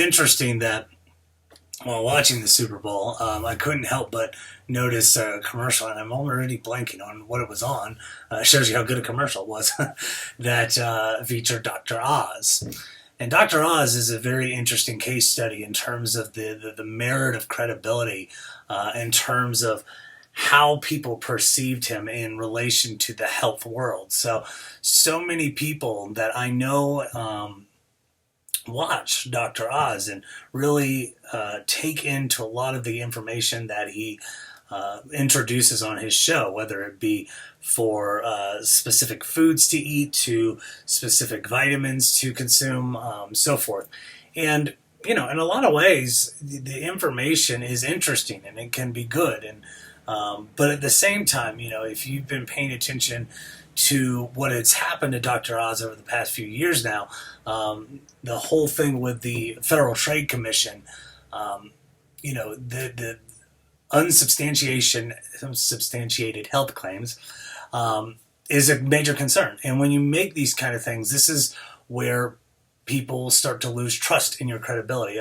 Interesting that while watching the Super Bowl, I couldn't help but notice a commercial, and I'm already blanking on what it was on. Shows you how good a commercial it was that featured Dr. Oz. And Dr. Oz is a very interesting case study in terms of the merit of credibility, in terms of how people perceived him in relation to the health world. So many people that I know watch Dr. Oz and really take into a lot of the information that he introduces on his show, whether it be for specific foods to eat, to specific vitamins to consume, so forth. And, in a lot of ways, the information is interesting and it can be good. But at the same time, if you've been paying attention to what has happened to Dr. Oz over the past few years now, the whole thing with the Federal Trade Commission, the unsubstantiated health claims, is a major concern. And when you make these kind of things, this is where people start to lose trust in your credibility.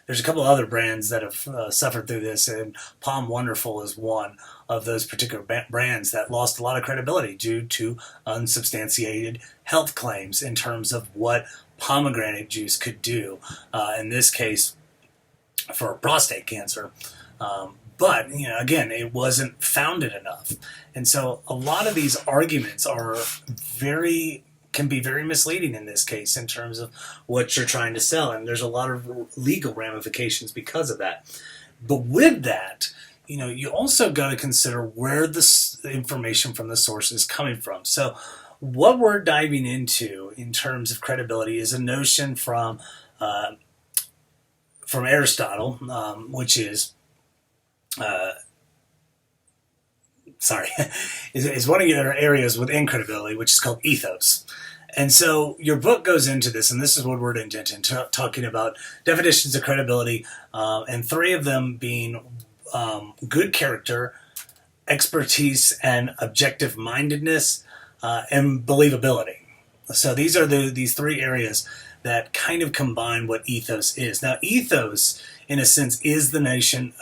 There's a couple of other brands that have suffered through this, and Palm Wonderful is one of those particular brands that lost a lot of credibility due to unsubstantiated health claims in terms of what pomegranate juice could do, in this case, for prostate cancer. But, again, it wasn't founded enough. And so a lot of these arguments can be very misleading in this case in terms of what you're trying to sell. And there's a lot of legal ramifications because of that. But with that, you also got to consider where the information from the source is coming from. So what we're diving into in terms of credibility is a notion from Aristotle, which is is one of your areas within credibility, which is called ethos. And so your book goes into this, and this is what we're intention, talking about definitions of credibility, and three of them being good character, expertise, and objective mindedness, and believability. So these are these three areas that kind of combine what ethos is. Now, ethos, in a sense, is the notion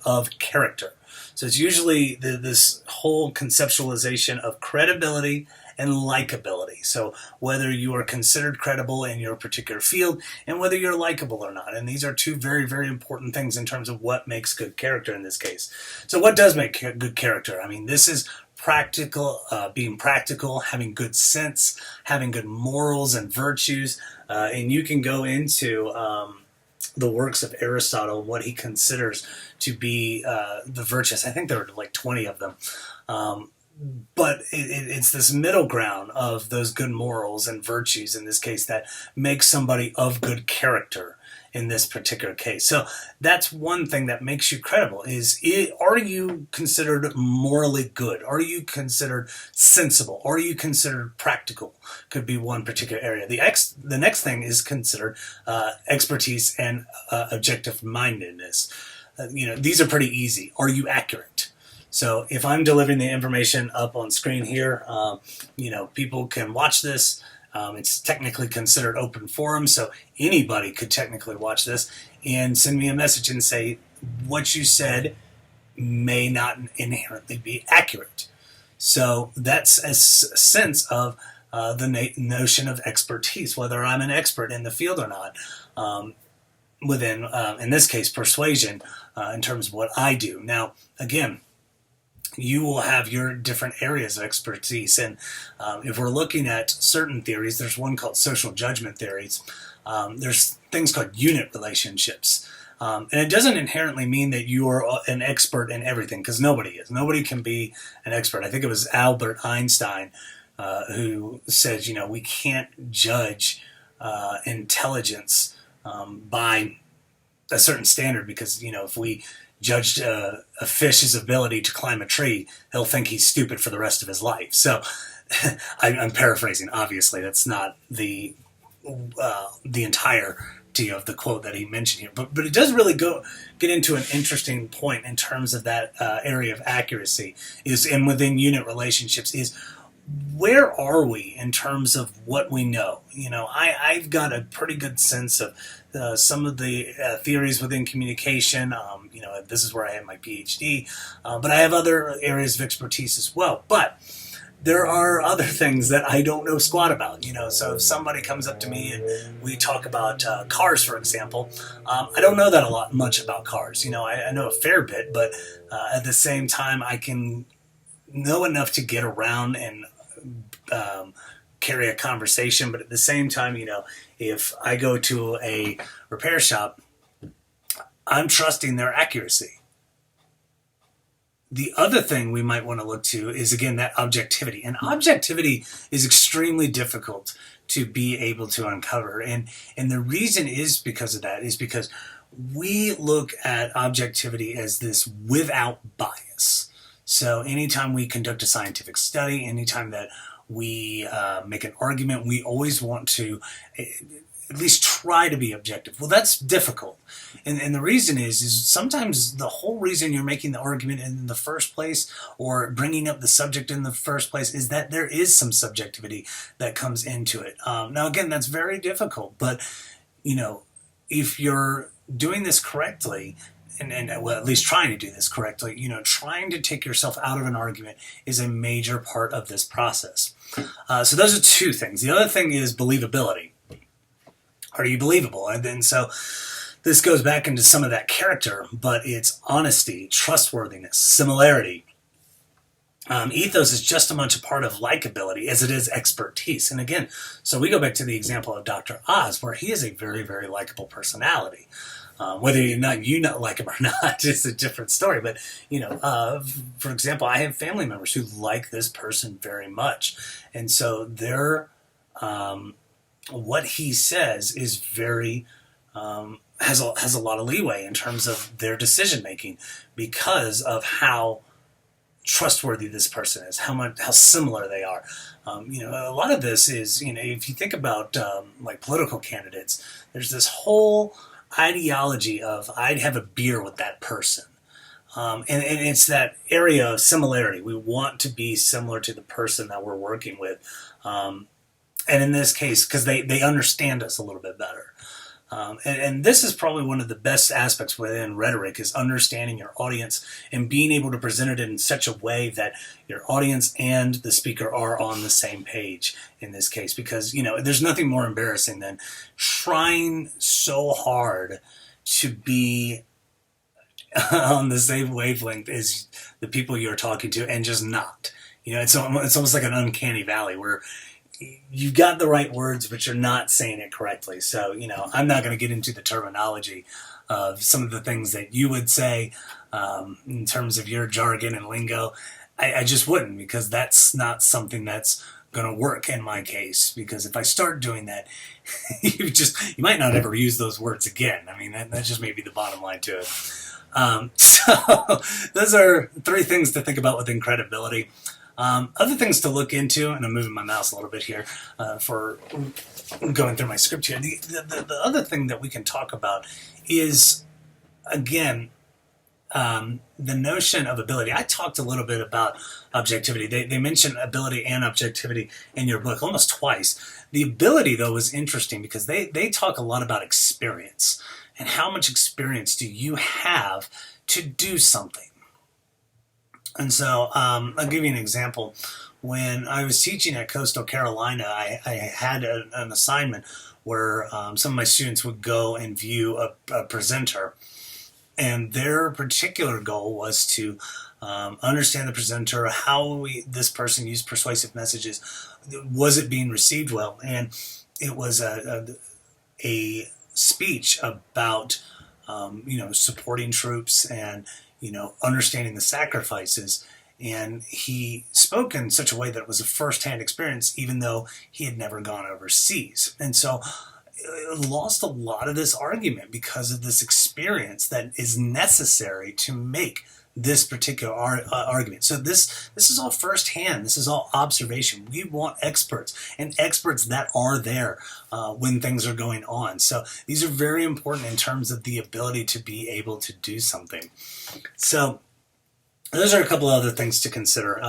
of character. So it's usually this whole conceptualization of credibility and likability. So whether you are considered credible in your particular field and whether you're likable or not. And these are two very, very important things in terms of what makes good character in this case. So what does make good character? I mean, this is practical, being practical, having good sense, having good morals and virtues. And you can go into the works of Aristotle, what he considers to be the virtues. I think there are like 20 of them. But it's this middle ground of those good morals and virtues in this case that makes somebody of good character in this particular case. So that's one thing that makes you credible are you considered morally good? Are you considered sensible? Are you considered practical? Could be one particular area. The next thing is considered expertise and objective mindedness. These are pretty easy. Are you accurate? So if I'm delivering the information up on screen here, people can watch this. It's technically considered open forum, so anybody could technically watch this and send me a message and say what you said may not inherently be accurate. So that's a sense of the notion of expertise, whether I'm an expert in the field or not, within, in this case, persuasion, in terms of what I do. Now, again, you will have your different areas of expertise. And if we're looking at certain theories, there's one called social judgment theories. There's things called unit relationships. And it doesn't inherently mean that you are an expert in everything, because nobody is. Nobody can be an expert. I think it was Albert Einstein who said, we can't judge intelligence by a certain standard, because, if we judged a fish's ability to climb a tree, he'll think he's stupid for the rest of his life. So I'm paraphrasing, obviously. That's not the entirety of the quote that he mentioned here. But it does really get into an interesting point in terms of that area of accuracy, and within unit relationships, is where are we in terms of what we know? I've got a pretty good sense of some of the theories within communication. This is where I have my PhD, but I have other areas of expertise as well. But there are other things that I don't know squat about. So if somebody comes up to me and we talk about cars, for example, I don't know that much about cars. I know a fair bit, but at the same time, I can know enough to get around and carry a conversation. But at the same time, if I go to a repair shop, I'm trusting their accuracy. The other thing we might want to look to is, again, that objectivity. And objectivity is extremely difficult to be able to uncover. And the reason is because of that, is because we look at objectivity as this without bias. So anytime we conduct a scientific study, anytime that we make an argument, we always want to at least try to be objective. Well, that's difficult. And the reason is sometimes the whole reason you're making the argument in the first place or bringing up the subject in the first place is that there is some subjectivity that comes into it. Now, again, that's very difficult. But, if you're doing this correctly, and well, at least trying to do this correctly, trying to take yourself out of an argument is a major part of this process. So those are two things. The other thing is believability. Are you believable? And then so this goes back into some of that character, but it's honesty, trustworthiness, similarity. Ethos is just as much a part of likability as it is expertise. And again, so we go back to the example of Dr. Oz, where he is a very, very likable personality. Whether you not like him or not is a different story. But, for example, I have family members who like this person very much. And so what he says is very, has a lot of leeway in terms of their decision making because of how trustworthy this person is, how similar they are. A lot of this is, if you think about like political candidates, there's this whole ideology of I'd have a beer with that person. And it's that area of similarity. We want to be similar to the person that we're working with. And in this case, because they understand us a little bit better. And this is probably one of the best aspects within rhetoric is understanding your audience and being able to present it in such a way that your audience and the speaker are on the same page in this case. Because, there's nothing more embarrassing than trying so hard to be on the same wavelength as the people you're talking to and just not. It's almost like an uncanny valley where you've got the right words, but you're not saying it correctly. So, I'm not going to get into the terminology of some of the things that you would say in terms of your jargon and lingo. I just wouldn't, because that's not something that's going to work in my case. Because if I start doing that, you might not ever use those words again. I mean, that just may be the bottom line to it. So those are three things to think about within credibility. Other things to look into, and I'm moving my mouse a little bit here for going through my script here. The other thing that we can talk about is, again, the notion of ability. I talked a little bit about objectivity. They mention ability and objectivity in your book almost twice. The ability, though, is interesting because they talk a lot about experience and how much experience do you have to do something. And so I'll give you an example. When I was teaching at Coastal Carolina, I had an assignment where some of my students would go and view a presenter. And their particular goal was to understand the presenter, how this person used persuasive messages. Was it being received well? And it was a speech about, supporting troops and, understanding the sacrifices. And he spoke in such a way that it was a first-hand experience, even though he had never gone overseas. And so it lost a lot of this argument because of this experience that is necessary to make this particular argument. So this is all firsthand. This is all observation. We want experts, and experts that are there when things are going on. So these are very important in terms of the ability to be able to do something. So those are a couple other things to consider.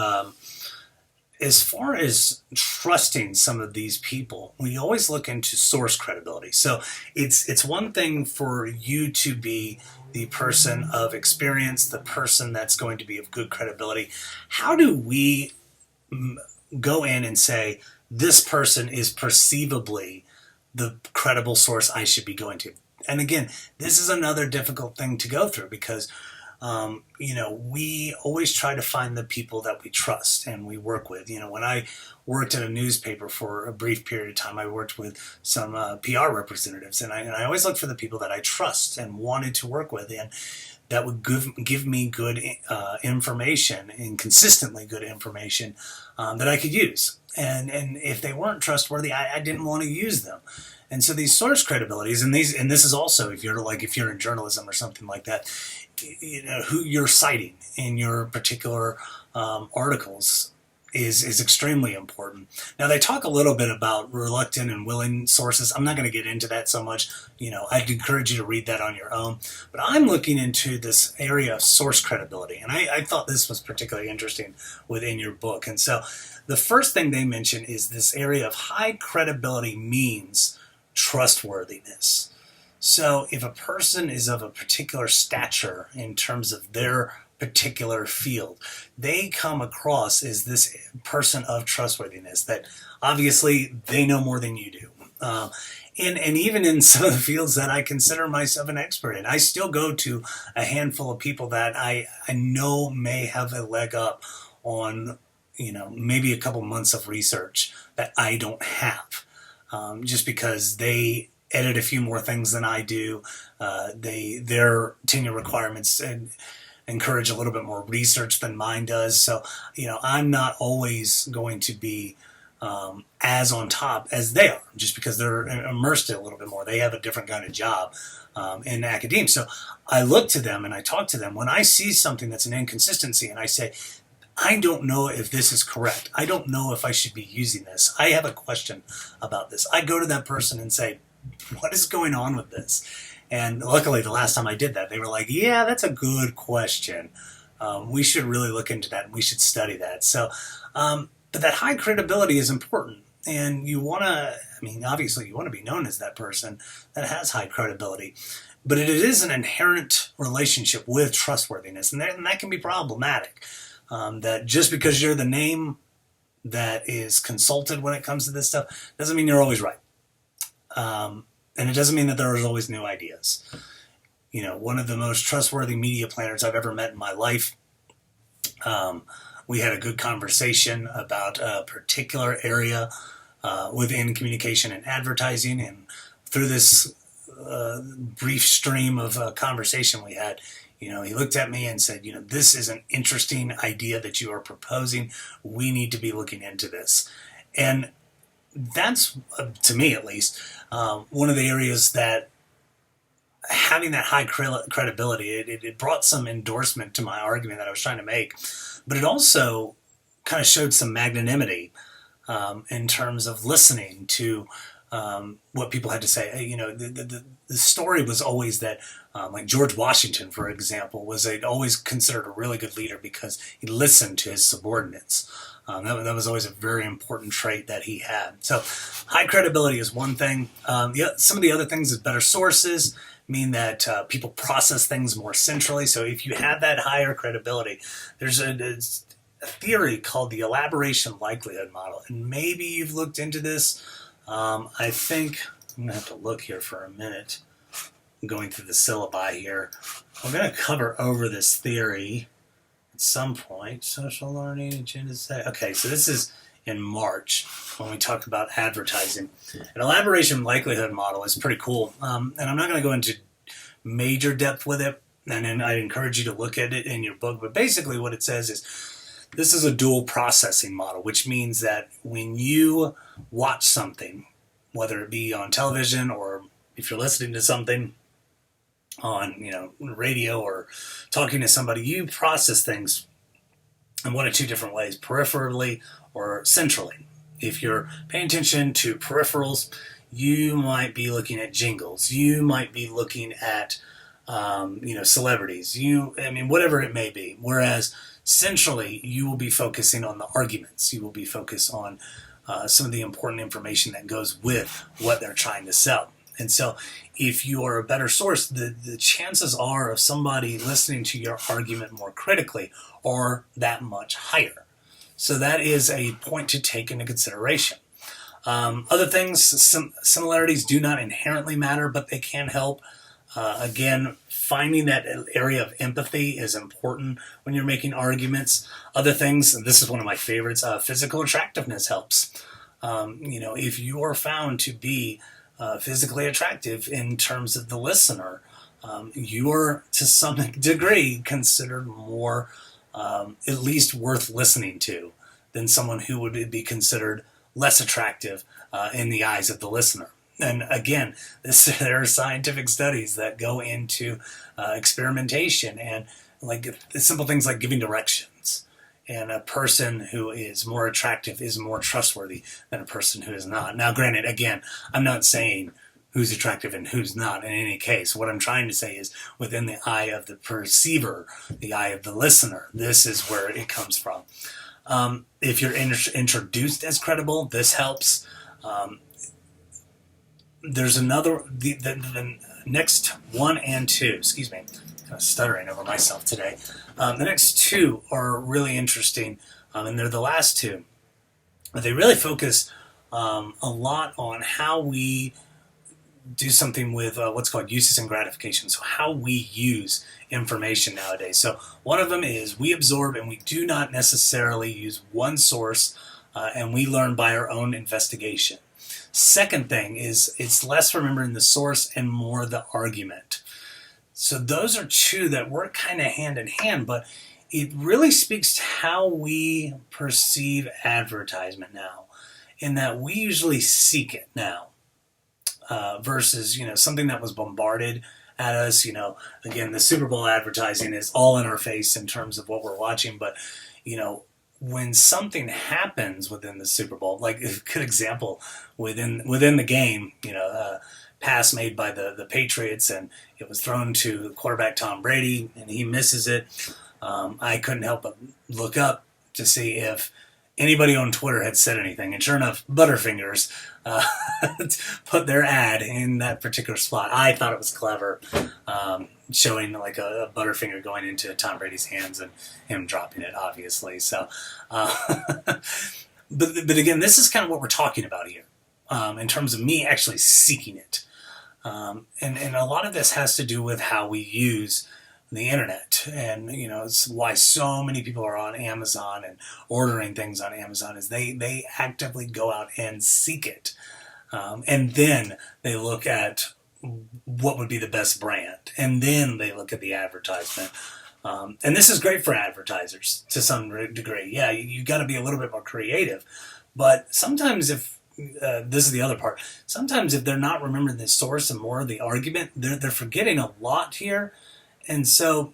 as far as trusting some of these people, we always look into source credibility. So it's one thing for you to be the person of experience, the person that's going to be of good credibility. How do we go in and say this person is perceivably the credible source I should be going to? And again, this is another difficult thing to go through because we always try to find the people that we trust and we work with. When I worked at a newspaper for a brief period of time, I worked with some PR representatives, and I always looked for the people that I trust and wanted to work with, and that would give me good information and consistently good information that I could use. And if they weren't trustworthy, I didn't want to use them. And so these source credibilities, and this is also if you're in journalism or something like that, who you're citing in your particular articles is extremely important. Now they talk a little bit about reluctant and willing sources. I'm not going to get into that so much. I'd encourage you to read that on your own. But I'm looking into this area of source credibility, and I thought this was particularly interesting within your book. And so the first thing they mention is this area of high credibility means trustworthiness. So if a person is of a particular stature in terms of their particular field, they come across as this person of trustworthiness, that obviously they know more than you do. And even in some of the fields that I consider myself an expert in, I still go to a handful of people that I know may have a leg up on, maybe a couple months of research that I don't have, just because they edit a few more things than I do. Their tenure requirements and encourage a little bit more research than mine does. So, I'm not always going to be as on top as they are, just because they're immersed in a little bit more. They have a different kind of job in academia. So I look to them and I talk to them when I see something that's an inconsistency, and I say, I don't know if this is correct. I don't know if I should be using this. I have a question about this. I go to that person and say, what is going on with this? And luckily, the last time I did that, they were like, yeah, that's a good question. We should really look into that, and we should study that. So, but that high credibility is important. And you want to, obviously you want to be known as that person that has high credibility. But it is an inherent relationship with trustworthiness. And that can be problematic. That just because you're the name that is consulted when it comes to this stuff doesn't mean you're always right. And it doesn't mean that there are always new ideas. One of the most trustworthy media planners I've ever met in my life, we had a good conversation about a particular area within communication and advertising. And through this brief stream of conversation we had, he looked at me and said, this is an interesting idea that you are proposing. We need to be looking into this. And that's, to me at least, one of the areas that having that high credibility, it brought some endorsement to my argument that I was trying to make. But it also kind of showed some magnanimity in terms of listening to what people had to say. The story was always that, like George Washington, for example, was always considered a really good leader because he listened to his subordinates. That was always a very important trait that he had. So high credibility is one thing. Some of the other things is better sources mean that people process things more centrally. So if you have that higher credibility, there's a theory called the elaboration likelihood model. And maybe you've looked into this. I think I'm going to have to look here for a minute. I'm going through the syllabi here. I'm going to cover over this theory at some point. Social learning, agenda set. Okay, so this is in March when we talked about advertising. An elaboration likelihood model is pretty cool. And I'm not going to go into major depth with it. And I'd encourage you to look at it in your book. But basically what it says is this is a dual processing model, which means that when you watch something, whether it be on television or if you're listening to something on radio or talking to somebody, you process things in one of two different ways, peripherally or centrally. If you're paying attention to peripherals, you might be looking at jingles. You might be looking at, celebrities. Whatever it may be. Whereas centrally, you will be focusing on the arguments. You will be focused on some of the important information that goes with what they're trying to sell. And so if you are a better source, the chances are of somebody listening to your argument more critically are that much higher. So that is a point to take into consideration. Other things, similarities do not inherently matter, but they can help. Again, finding that area of empathy is important when you're making arguments. Other things, and this is one of my favorites, physical attractiveness helps. If you are found to be physically attractive in terms of the listener, you are to some degree considered more at least worth listening to than someone who would be considered less attractive in the eyes of the listener. And again, there are scientific studies that go into experimentation and like simple things like giving directions. And a person who is more attractive is more trustworthy than a person who is not. Now, granted, again, I'm not saying who's attractive and who's not in any case. What I'm trying to say is within the eye of the perceiver, the eye of the listener, this is where it comes from. If you're introduced as credible, this helps. There's another, the next 1 and 2, excuse me, I'm kind of stuttering over myself today. The next 2 are really interesting, and they're the last 2. But they really focus a lot on how we do something with what's called uses and gratifications, so how we use information nowadays. So one of them is we absorb and we do not necessarily use one source, and we learn by our own investigation. Second thing is it's less remembering the source and more the argument. So those are 2 that work kind of hand in hand, but it really speaks to how we perceive advertisement now, in that we usually seek it now versus, something that was bombarded at us. Again, the Super Bowl advertising is all in our face in terms of what we're watching, but, when something happens within the Super Bowl, like a good example within the game, pass made by the Patriots and it was thrown to quarterback Tom Brady and he misses it. I couldn't help but look up to see if anybody on Twitter had said anything, and sure enough, Butterfingers put their ad in that particular spot. I thought it was clever, showing like a Butterfinger going into Tom Brady's hands and him dropping it, obviously. So, but again, this is kind of what we're talking about here, in terms of me actually seeking it, and a lot of this has to do with how we use the internet, and it's why so many people are on Amazon and ordering things on Amazon is they actively go out and seek it, and then they look at what would be the best brand, and then they look at the advertisement, and this is great for advertisers to some degree. Yeah, you got to be a little bit more creative, but sometimes if this is the other part, sometimes if they're not remembering the source and more of the argument, they're forgetting a lot here. And so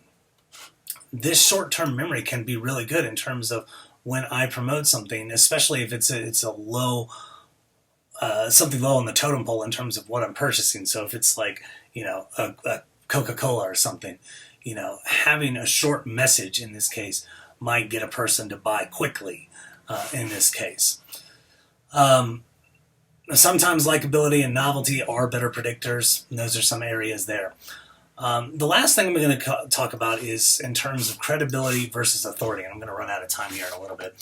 this short-term memory can be really good in terms of when I promote something, especially if it's a low, something low on the totem pole in terms of what I'm purchasing. So if it's like, a Coca-Cola or something, having a short message in this case might get a person to buy quickly in this case. Sometimes likability and novelty are better predictors, and those are some areas there. The last thing I'm going to talk about is in terms of credibility versus authority. And I'm going to run out of time here in a little bit.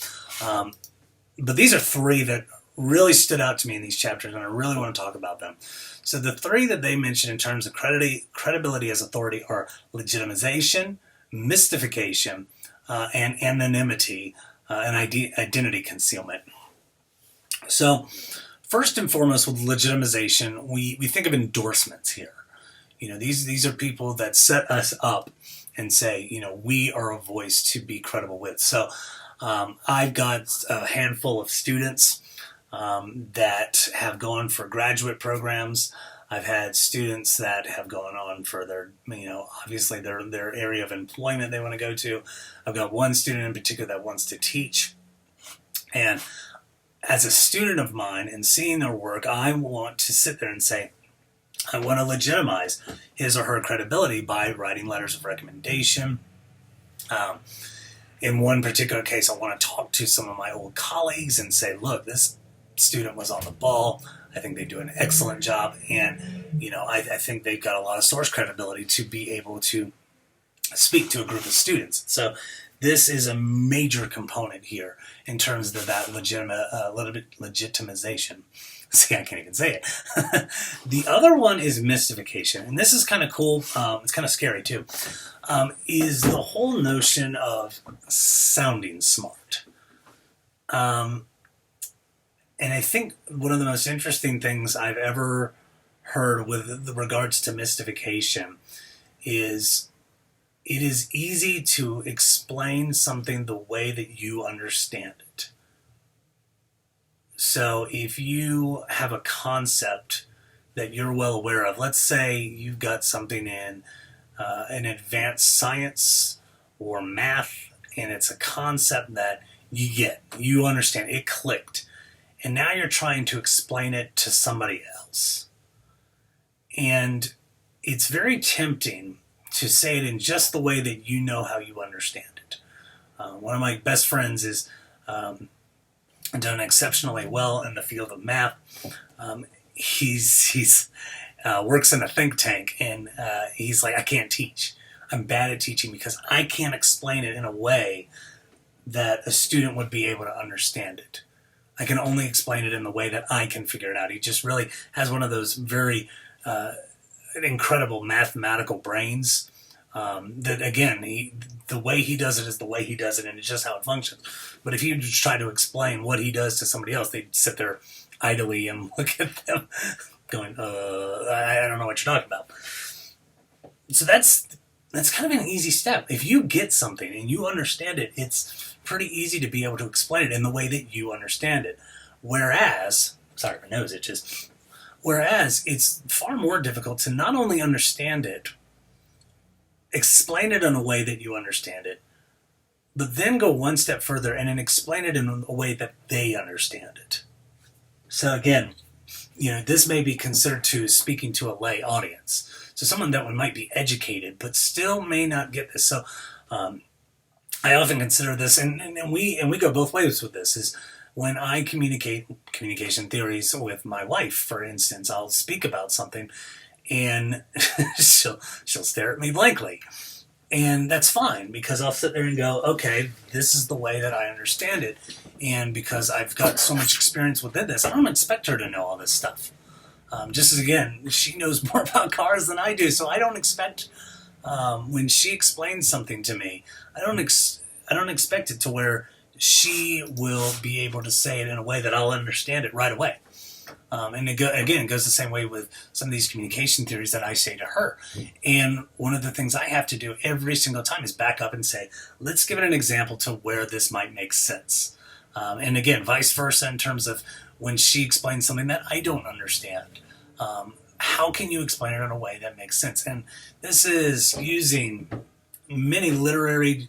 But these are 3 that really stood out to me in these chapters, and I really want to talk about them. So the 3 that they mention in terms of credibility as authority are legitimization, mystification, and anonymity, and identity concealment. So first and foremost with legitimization, we think of endorsements here. These are people that set us up and say, we are a voice to be credible with. So I've got a handful of students that have gone for graduate programs. I've had students that have gone on for their, obviously their area of employment they want to go to. I've got one student in particular that wants to teach. And as a student of mine and seeing their work, I want to sit there and say, I want to legitimize his or her credibility by writing letters of recommendation, in one particular case, I want to talk to some of my old colleagues and say, look, this student was on the ball. I think they do an excellent job. And, I think they've got a lot of source credibility to be able to speak to a group of students. So this is a major component here in terms of that legitimization. See, I can't even say it. The other one is mystification, and this is kind of cool. It's kind of scary too. Is the whole notion of sounding smart. And I think one of the most interesting things I've ever heard with regards to mystification is it is easy to explain something the way that you understand it. So if you have a concept that you're well aware of, let's say you've got something in an advanced science or math, and it's a concept that you get, you understand, it clicked, and now you're trying to explain it to somebody else. And it's very tempting to say it in just the way that you know how you understand it. One of my best friends is done exceptionally well in the field of math. He's works in a think tank, and he's like, I can't teach. I'm bad at teaching because I can't explain it in a way that a student would be able to understand it. I can only explain it in the way that I can figure it out. He just really has one of those very incredible mathematical brains that, again, the way he does it is the way he does it, and it's just how it functions. But if you just try to explain what he does to somebody else, they'd sit there idly and look at them going, I don't know what you're talking about. So that's kind of an easy step. If you get something and you understand it, it's pretty easy to be able to explain it in the way that you understand it. Whereas, sorry, my nose itches. Whereas it's far more difficult to not only understand it, explain it in a way that you understand it, but then go one step further and then explain it in a way that they understand it. So again, this may be considered to speaking to a lay audience. So someone that might be educated, but still may not get this. So I often consider this, and we go both ways with this, is when I communicate communication theories with my wife, for instance, I'll speak about something and she'll stare at me blankly. And that's fine, because I'll sit there and go, okay, this is the way that I understand it. And because I've got so much experience within this, I don't expect her to know all this stuff. Just as, again, she knows more about cars than I do, so I don't expect, when she explains something to me, I don't expect it to where she will be able to say it in a way that I'll understand it right away. And it goes the same way with some of these communication theories that I say to her. And one of the things I have to do every single time is back up and say, let's give it an example to where this might make sense. And again, vice versa, in terms of when she explains something that I don't understand. How can you explain it in a way that makes sense? And this is using many literary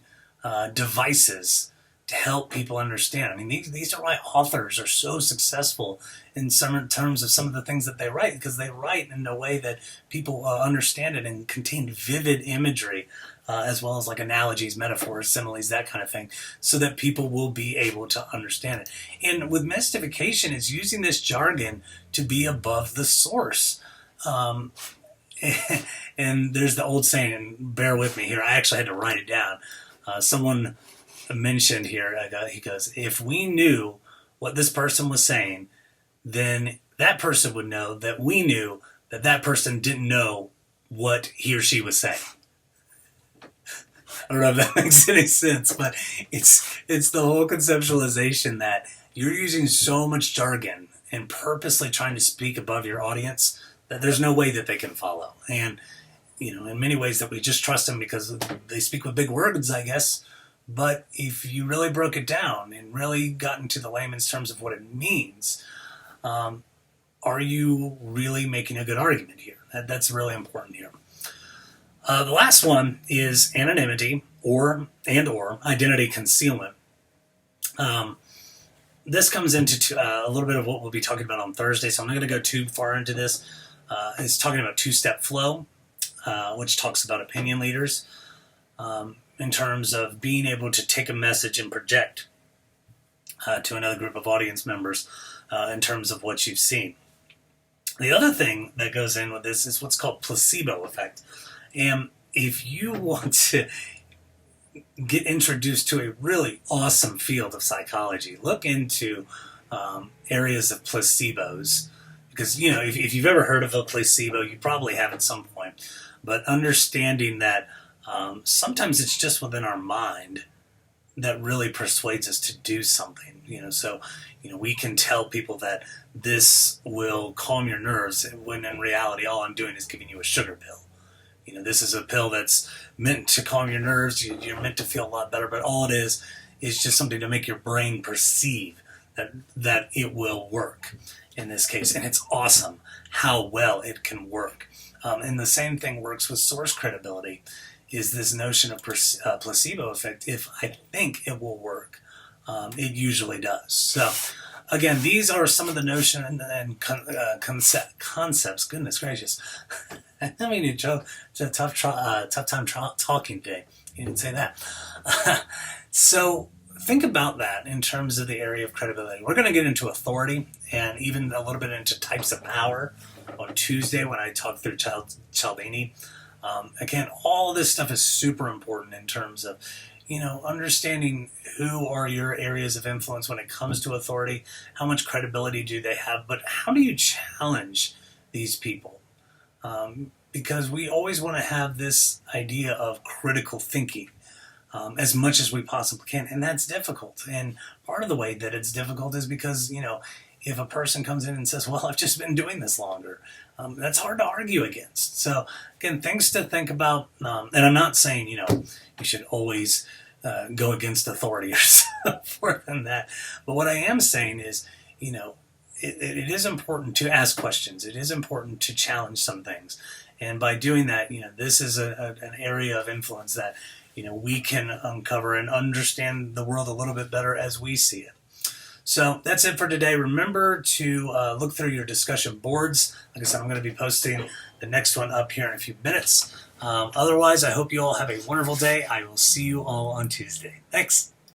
devices to help people understand. I mean, these are why authors are so successful in terms of some of the things that they write, because they write in a way that people understand it and contain vivid imagery, as well as like analogies, metaphors, similes, that kind of thing, so that people will be able to understand it. And with mystification, it's using this jargon to be above the source. And there's the old saying, and bear with me here, I actually had to write it down. Someone mentioned here, he goes, if we knew what this person was saying, then that person would know that we knew that that person didn't know what he or she was saying. I don't know if that makes any sense, but it's the whole conceptualization that you're using so much jargon and purposely trying to speak above your audience that there's no way that they can follow. And, in many ways that we just trust them because they speak with big words, I guess. But if you really broke it down and really got into the layman's terms of what it means, are you really making a good argument here? That's really important here. The last one is anonymity or identity concealment. This comes into a little bit of what we'll be talking about on Thursday, so I'm not going to go too far into this. It's talking about two-step flow, which talks about opinion leaders. in terms of being able to take a message and project to another group of audience members in terms of what you've seen. The other thing that goes in with this is what's called placebo effect. And if you want to get introduced to a really awesome field of psychology, look into areas of placebos. Because, if you've ever heard of a placebo, you probably have at some point. But understanding that sometimes it's just within our mind that really persuades us to do something. So we can tell people that this will calm your nerves when in reality all I'm doing is giving you a sugar pill. This is a pill that's meant to calm your nerves. You're meant to feel a lot better, but all it is just something to make your brain perceive that it will work in this case. And it's awesome how well it can work. And the same thing works with source credibility, is this notion of placebo effect. If I think it will work, it usually does. So, again, these are some of the notion and concepts. Goodness gracious. I mean, it's a tough time talking today. You didn't say that. So think about that in terms of the area of credibility. We're going to get into authority and even a little bit into types of power on Tuesday when I talk through Cialdini. Again, all this stuff is super important in terms of, understanding who are your areas of influence when it comes to authority, how much credibility do they have, but how do you challenge these people? Because we always want to have this idea of critical thinking as much as we possibly can, and that's difficult. And part of the way that it's difficult is because, if a person comes in and says, well, I've just been doing this longer, that's hard to argue against. So, again, things to think about. And I'm not saying, you should always go against authority or so forth than that. But what I am saying is, it is important to ask questions. It is important to challenge some things. And by doing that, this is an area of influence that, we can uncover and understand the world a little bit better as we see it. So that's it for today. Remember to look through your discussion boards. Like I said, I'm going to be posting the next one up here in a few minutes. Otherwise, I hope you all have a wonderful day. I will see you all on Tuesday. Thanks.